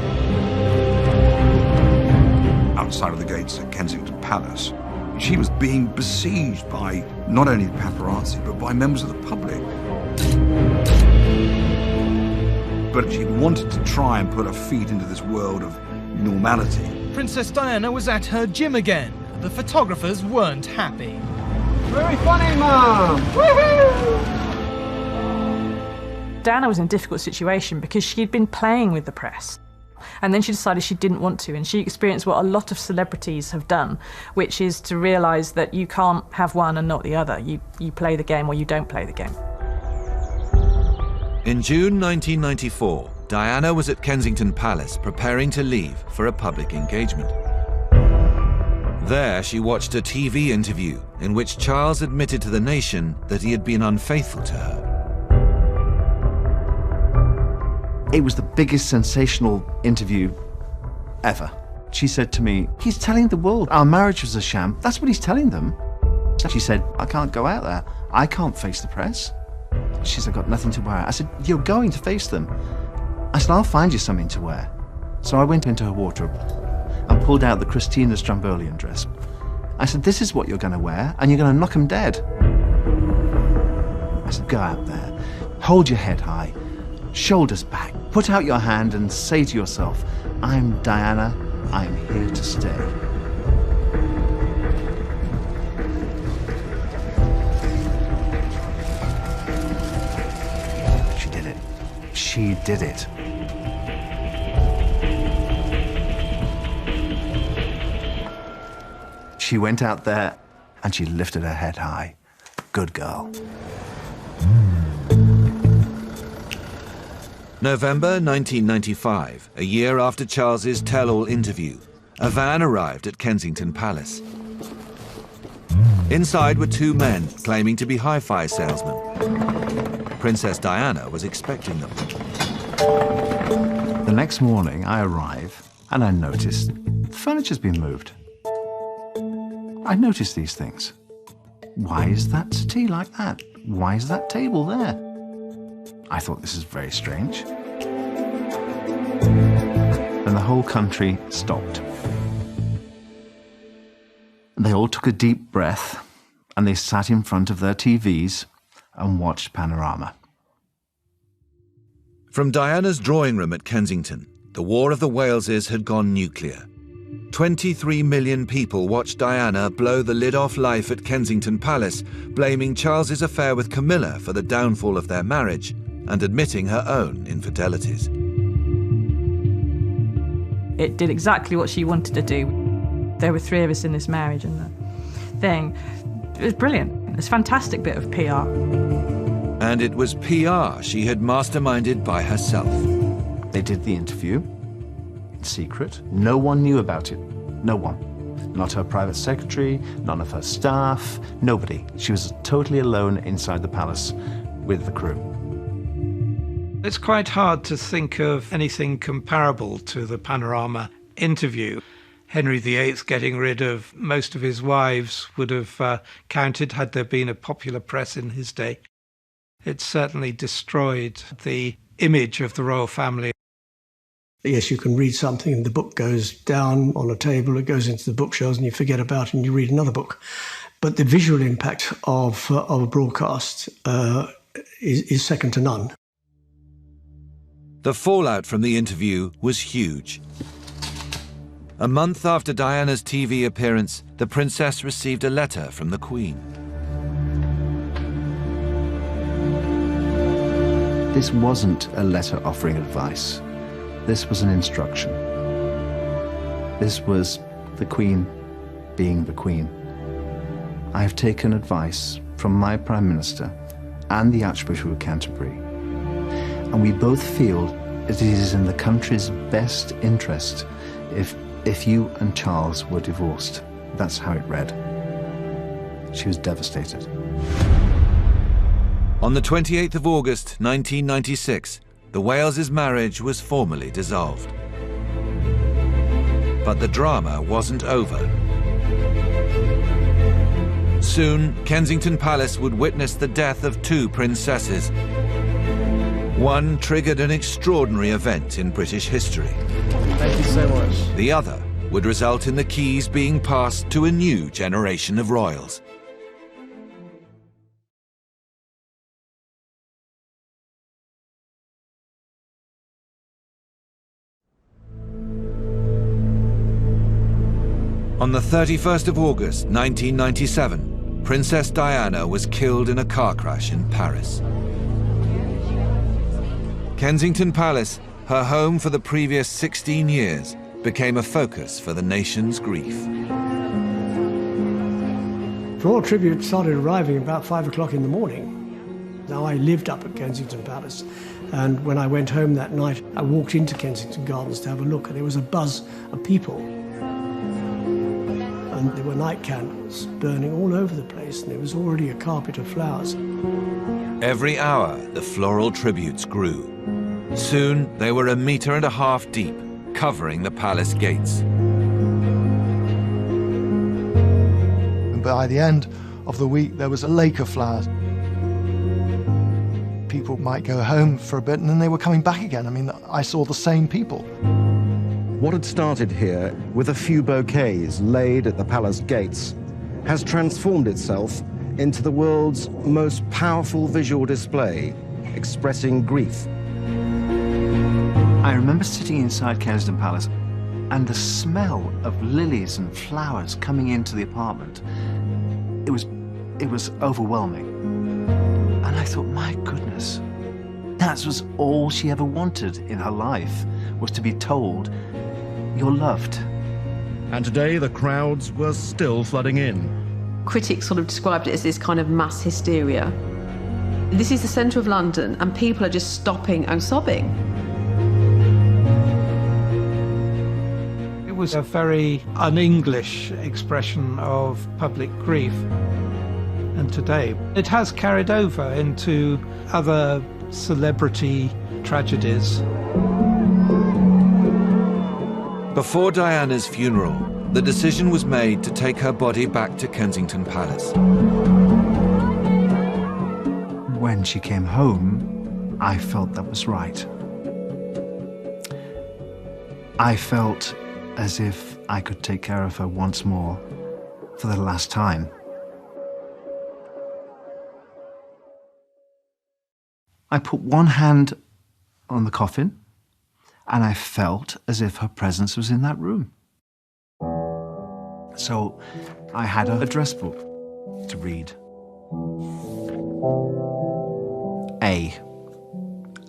Outside of the gates at Kensington Palace, she was being besieged by not only the paparazzi, but by members of the public. But she wanted to try and put her feet into this world of normality. Princess Diana was at her gym again. The photographers weren't happy. Very funny, Mum! Woohoo! Diana was in a difficult situation because she'd been playing with the press. And then she decided she didn't want to, and she experienced what a lot of celebrities have done, which is to realise that you can't have one and not the other. You play the game or you don't play the game. In June 1994, Diana was at Kensington Palace preparing to leave for a public engagement. There, she watched a TV interview in which Charles admitted to the nation that he had been unfaithful to her. It was the biggest sensational interview ever. She said to me, "He's telling the world our marriage was a sham. That's what he's telling them." She said, "I can't go out there. I can't face the press." She said, "I've got nothing to wear." I said, "You're going to face them." I said, "I'll find you something to wear." So I went into her wardrobe and pulled out the Christina Strombolian dress. I said, "This is what you're going to wear, and you're going to knock them dead." I said, "Go out there, hold your head high, shoulders back, put out your hand and say to yourself, 'I'm Diana, I'm here to stay.'" She did it. She did it. She went out there and she lifted her head high. Good girl. November 1995, a year after Charles's tell-all interview, a van arrived at Kensington Palace. Inside were two men claiming to be hi-fi salesmen. Princess Diana was expecting them. The next morning, I arrive and I noticed the furniture's been moved. I noticed these things. Why is that settee like that? Why is that table there? I thought, this is very strange. And the whole country stopped. They all took a deep breath and they sat in front of their TVs and watched Panorama. From Diana's drawing room at Kensington, the War of the Waleses had gone nuclear. 23 million people watched Diana blow the lid off life at Kensington Palace, blaming Charles's affair with Camilla for the downfall of their marriage and admitting her own infidelities. It did exactly what she wanted to do. There were three of us in this marriage, and the thing, it was brilliant. It's a fantastic bit of PR. And it was PR she had masterminded by herself. They did the interview in secret. No one knew about it. No one. Not her private secretary, none of her staff, nobody. She was totally alone inside the palace with the crew. It's quite hard to think of anything comparable to the Panorama interview. Henry VIII getting rid of most of his wives would have counted had there been a popular press in his day. It certainly destroyed the image of the royal family. Yes, you can read something and the book goes down on a table, it goes into the bookshelves and you forget about it and you read another book. But the visual impact of a broadcast is second to none. The fallout from the interview was huge. A month after Diana's TV appearance, the princess received a letter from the Queen. This wasn't a letter offering advice. This was an instruction. This was the Queen being the Queen. I have taken advice from my Prime Minister and the Archbishop of Canterbury, and we both feel that it is in the country's best interest if you and Charles were divorced. That's how it read. She was devastated. On the 28th of August, 1996, the Wales' marriage was formally dissolved. But the drama wasn't over. Soon, Kensington Palace would witness the death of two princesses. One triggered an extraordinary event in British history. Thank you so much. The other would result in the keys being passed to a new generation of royals. On the 31st of August, 1997, Princess Diana was killed in a car crash in Paris. Kensington Palace her home for the previous 16 years became a focus for the nation's grief. Royal tribute started arriving about 5 o'clock in the morning. Now, I lived up at Kensington Palace, and when I went home that night, I walked into Kensington Gardens to have a look, and there was a buzz of people. And there were night candles burning all over the place, and there was already a carpet of flowers. Every hour, the floral tributes grew. Soon, they were 1.5 meters deep, covering the palace gates. By the end of the week, there was a lake of flowers. People might go home for a bit, and then they were coming back again. I mean, I saw the same people. What had started here with a few bouquets laid at the palace gates has transformed itself into the world's most powerful visual display, expressing grief. I remember sitting inside Kensington Palace, and the smell of lilies and flowers coming into the apartment, it was overwhelming. And I thought, my goodness, that was all she ever wanted in her life, was to be told, you're loved. And today the crowds were still flooding in. Critics sort of described it as this kind of mass hysteria. This is the centre of London, and people are just stopping and sobbing. It was a very un-English expression of public grief. And today, it has carried over into other celebrity tragedies. Before Diana's funeral, the decision was made to take her body back to Kensington Palace. When she came home, I felt that was right. I felt as if I could take care of her once more for the last time. I put one hand on the coffin, and I felt as if her presence was in that room. So I had an address book to read. A.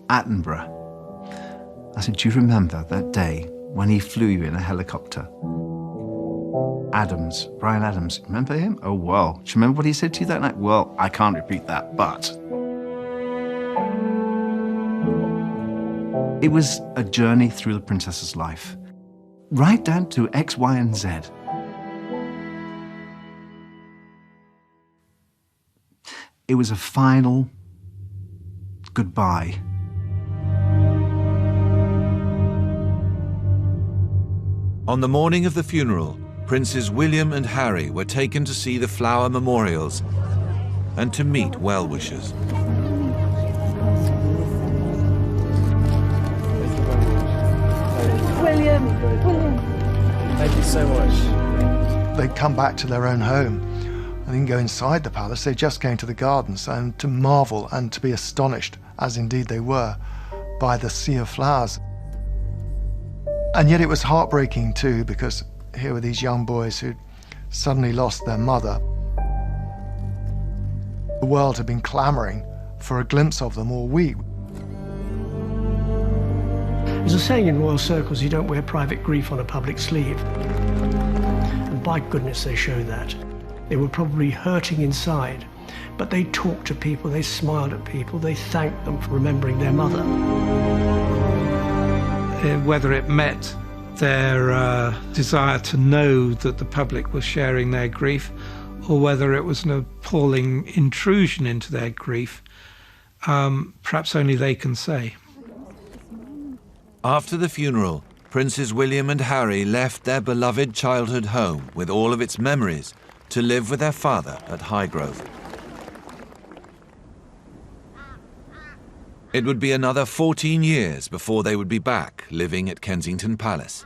Attenborough. I said, do you remember that day when he flew you in a helicopter? Adams, Brian Adams, remember him? Oh, well. Do you remember what he said to you that night? Well, I can't repeat that, but... It was a journey through the princess's life, right down to X, Y, and Z. It was a final goodbye. On the morning of the funeral, Princes William and Harry were taken to see the flower memorials and to meet well-wishers. William. Thank you so much. They'd come back to their own home. They didn't go inside the palace, they just came to the gardens and to marvel and to be astonished, as indeed they were, by the sea of flowers. And yet it was heartbreaking too, because here were these young boys who'd suddenly lost their mother. The world had been clamouring for a glimpse of them all week. There's a saying in royal circles, you don't wear private grief on a public sleeve. And by goodness, they show that. They were probably hurting inside, but they talked to people, they smiled at people, they thanked them for remembering their mother. Whether it met their desire to know that the public was sharing their grief, or whether it was an appalling intrusion into their grief, perhaps only they can say. After the funeral, Princes William and Harry left their beloved childhood home with all of its memories to live with their father at Highgrove. It would be another 14 years before they would be back living at Kensington Palace.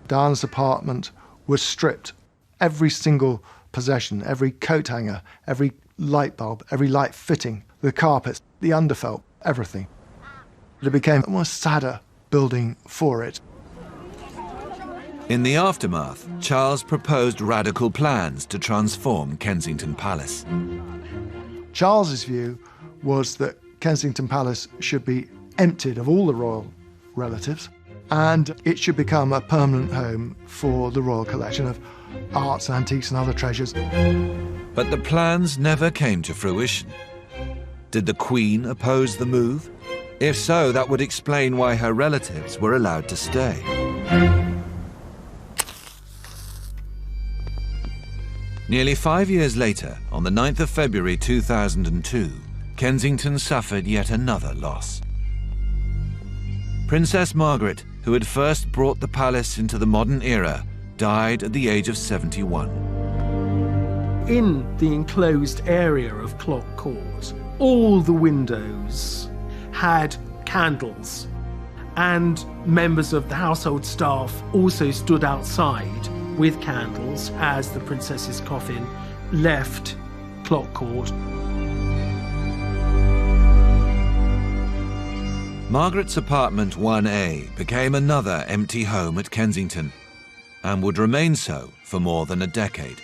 Diana's apartment was stripped. Every single possession, every coat hanger, every light bulb, every light fitting, the carpets, the underfelt, everything. It became a more sadder building for it. In the aftermath, Charles proposed radical plans to transform Kensington Palace. Charles's view was that Kensington Palace should be emptied of all the royal relatives, and it should become a permanent home for the royal collection of arts, antiques and other treasures. But the plans never came to fruition. Did the Queen oppose the move? If so, that would explain why her relatives were allowed to stay. Nearly 5 years later, on the 9th of February 2002, Kensington suffered yet another loss. Princess Margaret, who had first brought the palace into the modern era, died at the age of 71. In the enclosed area of Clock Court, all the windows had candles, and members of the household staff also stood outside with candles as the princess's coffin left Clock Court. Margaret's apartment 1A became another empty home at Kensington, and would remain so for more than a decade.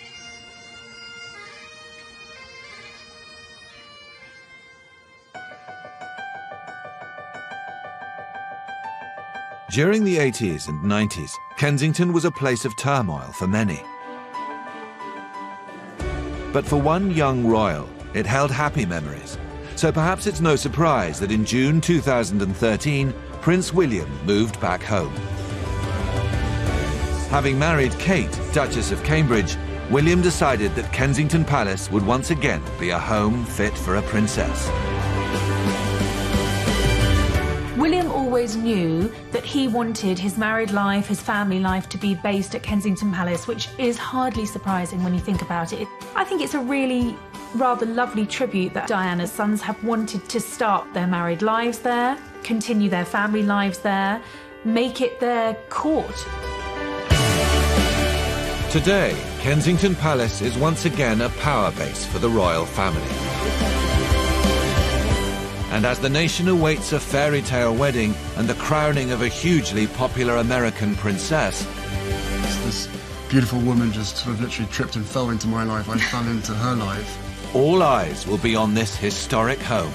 During the 80s and 90s, Kensington was a place of turmoil for many. But for one young royal, it held happy memories. So perhaps it's no surprise that in June 2013, Prince William moved back home. Having married Kate, Duchess of Cambridge, William decided that Kensington Palace would once again be a home fit for a princess. William always knew that he wanted his married life, his family life to be based at Kensington Palace, which is hardly surprising when you think about it. I think it's a really rather lovely tribute that Diana's sons have wanted to start their married lives there, continue their family lives there, make it their court. Today, Kensington Palace is once again a power base for the royal family. And as the nation awaits a fairy tale wedding and the crowning of a hugely popular American princess, This beautiful woman just sort of literally tripped and fell into my life. I fell into her life. all eyes will be on this historic home.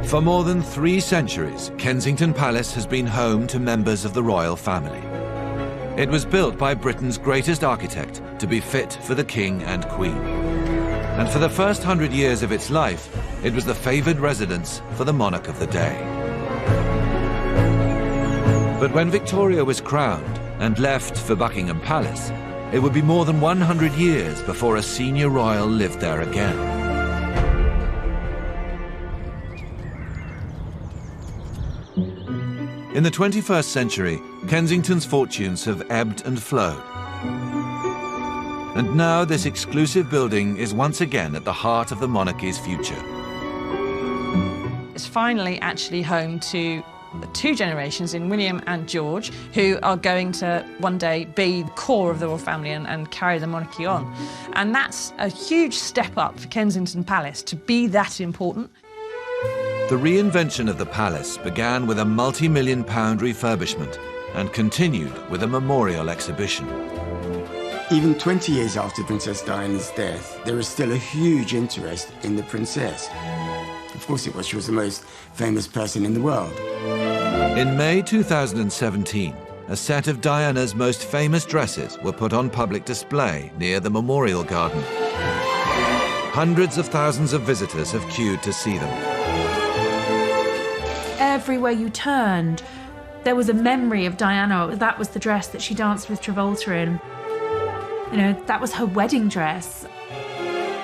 For more than 3 centuries, Kensington Palace has been home to members of the royal family. It was built by Britain's greatest architect to be fit for the King and Queen. And for the first 100 years of its life, it was the favoured residence for the monarch of the day. But when Victoria was crowned and left for Buckingham Palace, it would be more than 100 years before a senior royal lived there again. In the 21st century, Kensington's fortunes have ebbed and flowed. And now this exclusive building is once again at the heart of the monarchy's future. It's finally actually home to the 2 generations in William and George, who are going to one day be the core of the royal family and carry the monarchy on. And that's a huge step up for Kensington Palace to be that important. The reinvention of the palace began with a multi-million-pound refurbishment and continued with a memorial exhibition. Even 20 years after Princess Diana's death, there is still a huge interest in the princess. Of course it was. She was the most famous person in the world. In May 2017, a set of Diana's most famous dresses were put on public display near the Memorial Garden. Hundreds of thousands of visitors have queued to see them. Everywhere you turned, there was a memory of Diana. That was the dress that she danced with Travolta in. You know, that was her wedding dress.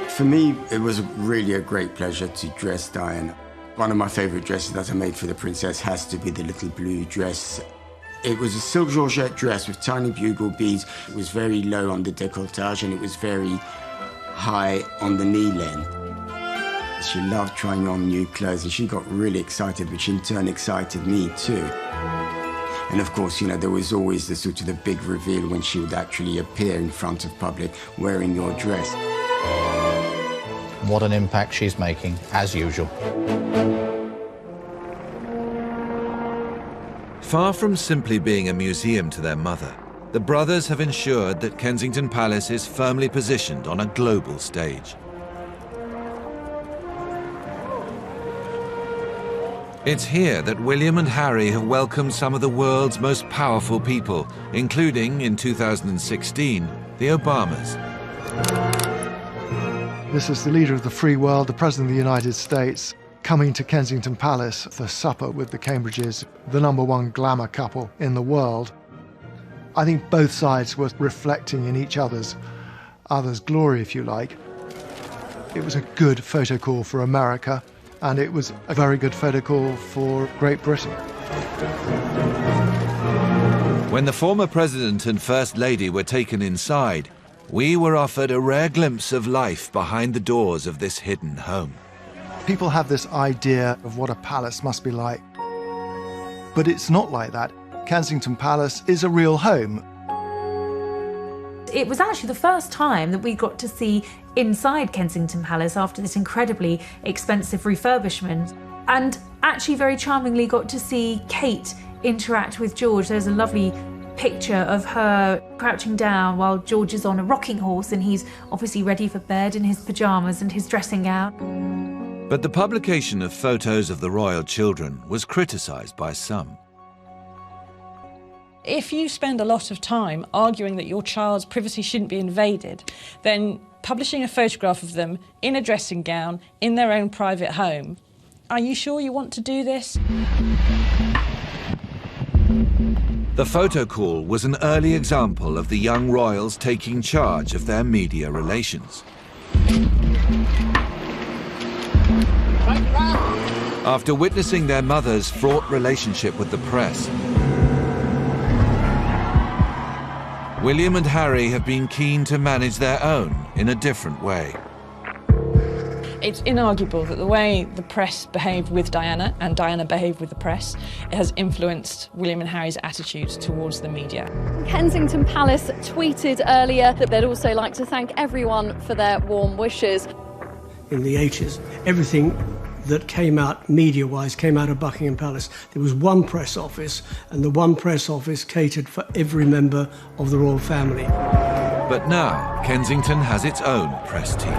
For me, it was really a great pleasure to dress Diana. One of my favourite dresses that I made for the princess has to be the little blue dress. It was a silk georgette dress with tiny bugle beads. It was very low on the décolletage and it was very high on the knee length. She loved trying on new clothes and she got really excited, which in turn excited me too. And of course, you know, there was always the big reveal when she would actually appear in front of public wearing your dress. What an impact she's making, as usual. Far from simply being a museum to their mother, the brothers have ensured that Kensington Palace is firmly positioned on a global stage. It's here that William and Harry have welcomed some of the world's most powerful people, including, in 2016, the Obamas. This is the leader of the free world, the President of the United States, coming to Kensington Palace for supper with the Cambridges, the #1 glamour couple in the world. I think both sides were reflecting in each other's glory, if you like. It was a good photo call for America, and it was a very good photo call for Great Britain. When the former president and First Lady were taken inside, we were offered a rare glimpse of life behind the doors of this hidden home. People have this idea of what a palace must be like, but it's not like that. Kensington Palace is a real home. It was actually the first time that we got to see inside Kensington Palace after this incredibly expensive refurbishment, and actually very charmingly got to see Kate interact with George. There's a lovely picture of her crouching down while George is on a rocking horse, and he's obviously ready for bed in his pyjamas and his dressing gown. But the publication of photos of the royal children was criticised by some. If you spend a lot of time arguing that your child's privacy shouldn't be invaded, then publishing a photograph of them in a dressing gown in their own private home, are you sure you want to do this? The photo call was an early example of the young royals taking charge of their media relations. After witnessing their mother's fraught relationship with the press, William and Harry have been keen to manage their own in a different way. It's inarguable that the way the press behaved with Diana and Diana behaved with the press has influenced William and Harry's attitudes towards the media. Kensington Palace tweeted earlier that they'd also like to thank everyone for their warm wishes. In the 80s, everything that came out media-wise came out of Buckingham Palace. There was one press office, and the one press office catered for every member of the royal family. But now, Kensington has its own press team.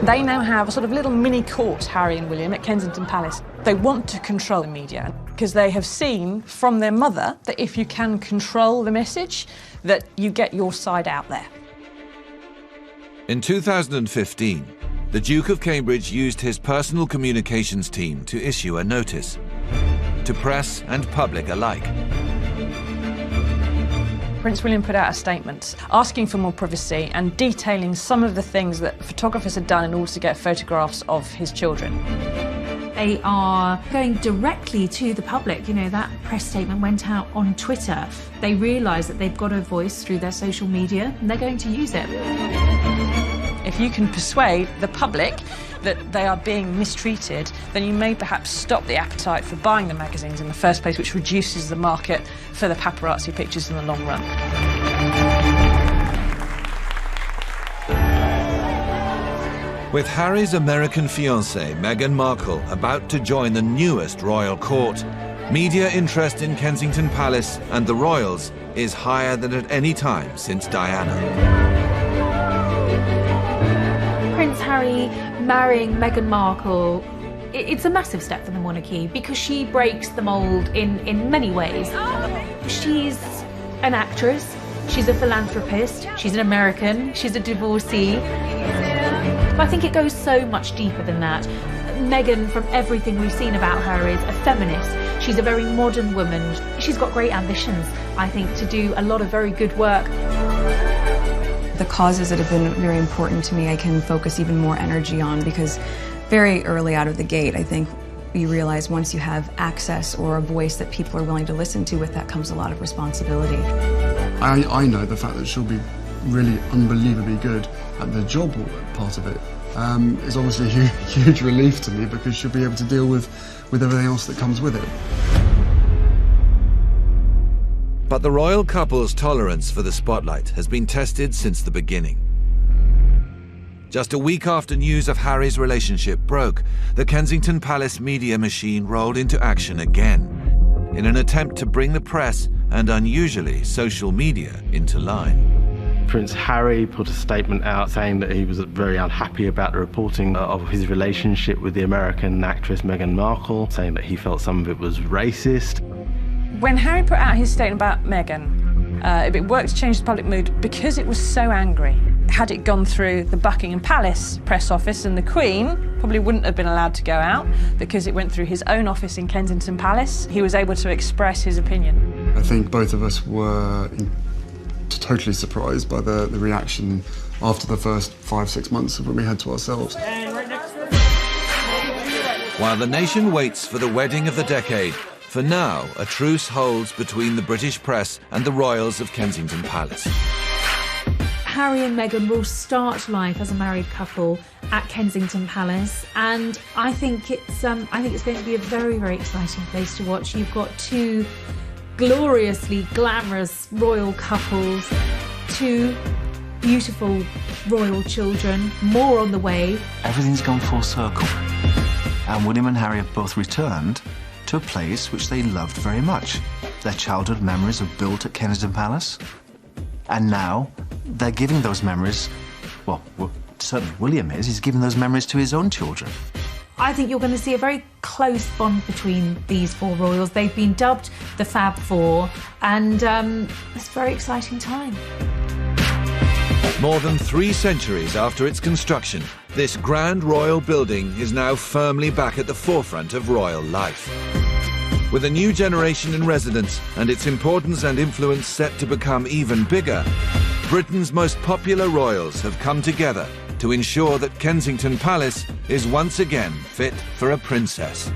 They now have a sort of little mini court, Harry and William, at Kensington Palace. They want to control the media because they have seen from their mother that if you can control the message, that you get your side out there. In 2015, the Duke of Cambridge used his personal communications team to issue a notice to press and public alike. Prince William put out a statement asking for more privacy and detailing some of the things that photographers had done in order to get photographs of his children. They are going directly to the public. You know, that press statement went out on Twitter. They realise that they've got a voice through their social media and they're going to use it. If you can persuade the public that they are being mistreated, then you may perhaps stop the appetite for buying the magazines in the first place, which reduces the market for the paparazzi pictures in the long run. With Harry's American fiancée, Meghan Markle, about to join the newest royal court, media interest in Kensington Palace and the royals is higher than at any time since Diana. Prince Harry marrying Meghan Markle, it's a massive step for the monarchy because she breaks the mould in many ways. She's an actress, she's a philanthropist, she's an American, she's a divorcee. But I think it goes so much deeper than that. Meghan, from everything we've seen about her, is a feminist. She's a very modern woman. She's got great ambitions, I think, to do a lot of very good work. The causes that have been very important to me, I can focus even more energy on because very early out of the gate, I think you realize once you have access or a voice that people are willing to listen to, with that comes a lot of responsibility. I know the fact that she'll be really unbelievably good at the job part of it is obviously a huge relief to me because she'll be able to deal with everything else that comes with it. But the royal couple's tolerance for the spotlight has been tested since the beginning. Just a week after news of Harry's relationship broke, the Kensington Palace media machine rolled into action again in an attempt to bring the press and, unusually, social media into line. Prince Harry put a statement out saying that he was very unhappy about the reporting of his relationship with the American actress Meghan Markle, saying that he felt some of it was racist. When Harry put out his statement about Meghan, it worked to change the public mood because it was so angry. Had it gone through the Buckingham Palace press office, and the Queen probably wouldn't have been allowed to go out because it went through his own office in Kensington Palace, he was able to express his opinion. I think both of us were totally surprised by the reaction after the first 5-6 months of when we had to ourselves. While the nation waits for the wedding of the decade, for now, a truce holds between the British press and the royals of Kensington Palace. Harry and Meghan will start life as a married couple at Kensington Palace, and I think it's going to be a very, very exciting place to watch. You've got two gloriously glamorous royal couples, two beautiful royal children, more on the way. Everything's gone full circle, and William and Harry have both returned to a place which they loved very much. Their childhood memories are built at Kensington Palace, and now they're giving those memories, well, certainly William he's giving those memories to his own children. I think you're going to see a very close bond between these four royals. They've been dubbed the Fab Four, and it's a very exciting time. More than 3 centuries after its construction, this grand royal building is now firmly back at the forefront of royal life. With a new generation in residence and its importance and influence set to become even bigger, Britain's most popular royals have come together to ensure that Kensington Palace is once again fit for a princess.